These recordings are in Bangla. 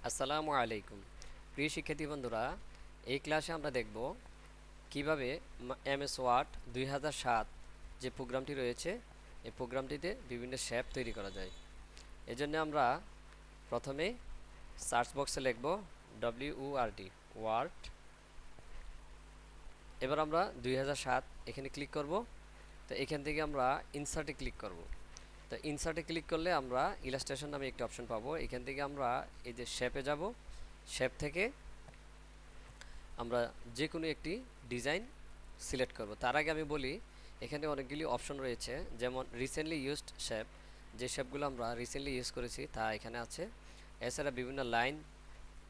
আসসালামু আলাইকুম। প্রিয় শিক্ষার্থী বন্ধুরা, এই ক্লাসে আমরা দেখব কিভাবে এমএস ওয়ার্ড 2007 যে প্রোগ্রামটি রয়েছে এই প্রোগ্রামটিতে বিভিন্ন শেপ তৈরি করা যায়। এজন্য আমরা প্রথমে সার্চ বক্সে লিখব WORD ওয়ার্ড। এবার আমরা 2007 এখানে ক্লিক করব। তো এখান থেকে আমরা ইনসার্টে ক্লিক করব। তো ইনসার্টে ক্লিক করলে আমরা ইলাস্ট্রেশন নামে একটি অপশন পাবো। এখান থেকে আমরা এই যে শেপে যাব, শেপ থেকে আমরা যে কোনো একটি ডিজাইন সিলেক্ট করব। তার আগে আমি বলি এখানে অনেকগুলি অপশন রয়েছে, যেমন রিসেন্টলি ইউজড শেপ, যে শেপগুলো আমরা রিসেন্টলি ইউজ করেছি তা এখানে আছে। এছাড়া বিভিন্ন লাইন,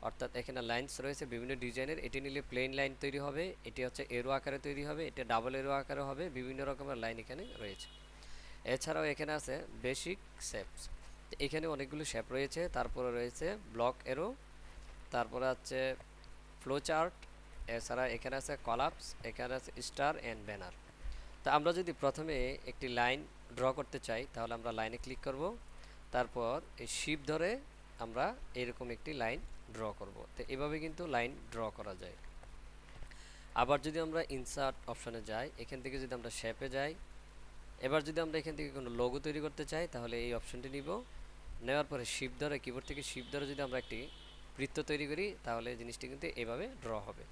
অর্থাৎ এখানে লাইনস রয়েছে বিভিন্ন ডিজাইনের। এটি নিলে প্লেন লাইন তৈরি হবে, এটি হচ্ছে এরো আকারে তৈরি হবে, এটা ডাবল এরো আকারে হবে, বিভিন্ন রকমের লাইন এখানে রয়েছে। এছাড়াও এখানে আছে বেসিক শেপস, এখানে অনেকগুলো শেপ রয়েছে। তারপরে রয়েছে ব্লক এরো, তারপরে আছে ফ্লো চার্ট, এছাড়া এখানে আছে কলাপস, এখানে আছে স্টার অ্যান্ড ব্যানার। তো আমরা যদি প্রথমে একটি লাইন ড্র করতে চাই তাহলে আমরা লাইনে ক্লিক করব। তারপর এই শিপ ধরে আমরা এরকম একটি লাইন ড্র করব। তো এভাবে কিন্তু লাইন ড্র করা যায়। আবার যদি আমরা ইনসার্ট অপশনে যাই, এখান থেকে যদি আমরা শেপে যাই, এবার যদি আমরা এখান থেকে কোনো লোগো তৈরি করতে চাই তাহলে এই অপশনটি নিব। নেওয়ার পরে শিপ ধরে, কিবোর্ড থেকে শিপ ধরে যদি আমরা একটি বৃত্ত তৈরি করি তাহলে জিনিসটি কিন্তু এভাবে ড্র হবে।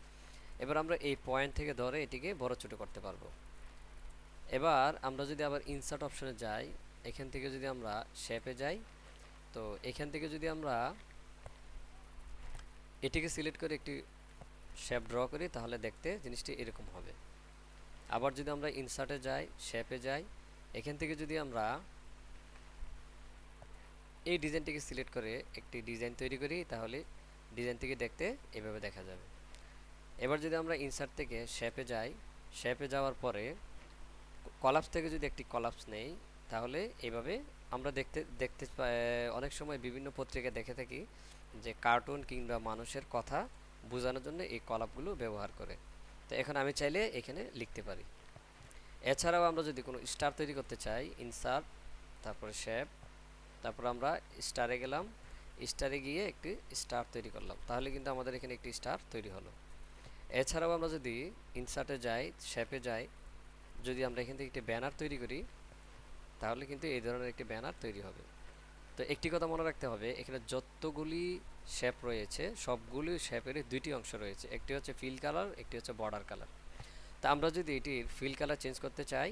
এবার আমরা এই পয়েন্ট থেকে ধরে এটিকে বড় ছোট করতে পারবো। এবার আমরা যদি আবার ইনসার্ট অপশনে যাই, এখান থেকে যদি আমরা শেপে যাই, তো এখান থেকে যদি আমরা এটিকে সিলেক্ট করে একটি শেপ ড্র করি তাহলে দেখতে জিনিসটি এরকম হবে। আবার যদি আমরা ইনসার্টে যাই, শেপে যাই, এখান থেকে যদি আমরা এই ডিজাইনটিকে সিলেক্ট করে একটি ডিজাইন তৈরি করি তাহলে ডিজাইনটিকে দেখতে এভাবে দেখা যাবে। এবার যদি আমরা ইনসার্ট থেকে শেপে যাই, শেপে যাওয়ার পরে কলাপস থেকে যদি একটি কলাপস নেই তাহলে এইভাবে আমরা দেখতে দেখতে অনেক সময় বিভিন্ন পত্রিকায় দেখে থাকি যে কার্টুন কিংবা মানুষের কথা বোঝানোর জন্য এই কলাপগুলো ব্যবহার করে। তো এখন আমি চাইলে এখানে লিখতে পারি। এছাড়াও আমরা যদি কোনো স্টার তৈরি করতে চাই, ইনসার্ট, তারপরে শেপ, তারপর আমরা স্টারে গেলাম, স্টারে গিয়ে একটি স্টার তৈরি করলাম, তাহলে কিন্তু আমাদের এখানে একটি স্টার তৈরি হলো। এছাড়াও আমরা যদি ইনসার্টে যাই, শেপে যাই, যদি আমরা এখান থেকে একটি ব্যানার তৈরি করি তাহলে কিন্তু এই ধরনের একটি ব্যানার তৈরি হবে। তো একটি কথা মনে রাখতে হবে, এখানে যতগুলি শেপ রয়েছে সবগুলি শেপের দুইটি অংশ রয়েছে, একটি হচ্ছে ফিল কালার, একটি হচ্ছে বর্ডার কালার। তা আমরা যদি এটির ফিল কালার চেঞ্জ করতে চাই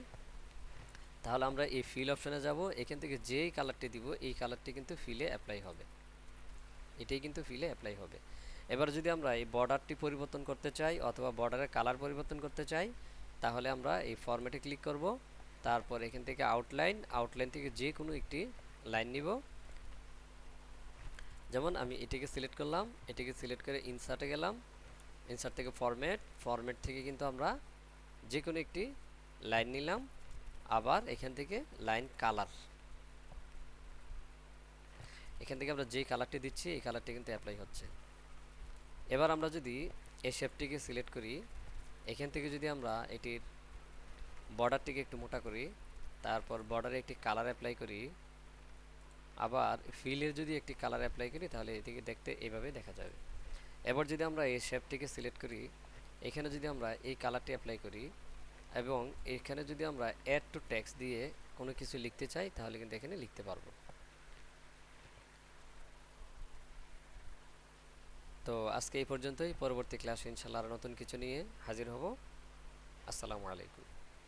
তাহলে আমরা এই ফিল অপশনে যাব, এখান থেকে যেই কালারটি দিব এই কালারটি কিন্তু ফিলে অ্যাপ্লাই হবে, এটাই কিন্তু ফিলে অ্যাপ্লাই হবে। এবার যদি আমরা এই বর্ডারটি পরিবর্তন করতে চাই অথবা বর্ডারের কালার পরিবর্তন করতে চাই তাহলে আমরা এই ফরম্যাটে ক্লিক করব। তারপর এখান থেকে আউটলাইন, আউটলাইন থেকে যে কোনো একটি লাইন নিব। যেমন আমি এটিকে সিলেক্ট করলাম, এটিকে সিলেক্ট করে ইনসার্টে গেলাম, ইনসার্ট থেকে ফরম্যাট, ফরম্যাট থেকে কিন্তু আমরা যে কোনো একটি লাইন নিলাম। আবার এখান থেকে লাইন কালার, এখান থেকে আমরা যেই কালারটি দিচ্ছি এই কালারটি কিন্তু অ্যাপ্লাই হচ্ছে। এবার আমরা যদি এই শেপটিকে সিলেক্ট করি, এখান থেকে যদি আমরা এটির বর্ডারটিকে একটু মোটা করি, তারপর বর্ডারে একটি কালার অ্যাপ্লাই করি, আবার ফিলের যদি একটি কালার অ্যাপ্লাই করি তাহলে এটিকে দেখতে এইভাবে দেখা যাবে। এবার যদি আমরা এই শেপটিকে সিলেক্ট করি, এখানে যদি আমরা এই কালারটি অ্যাপ্লাই করি এবং এখানে যদি আমরা অ্যাড টু টেক্সট দিয়ে কোনো কিছু লিখতে চাই তাহলে কিন্তু এখানে লিখতে পারবো। তো আজকে এই পর্যন্তই, পরবর্তী ক্লাসে ইনশাআল্লাহ আরও নতুন কিছু নিয়ে হাজির হব। আসসালামু আলাইকুম।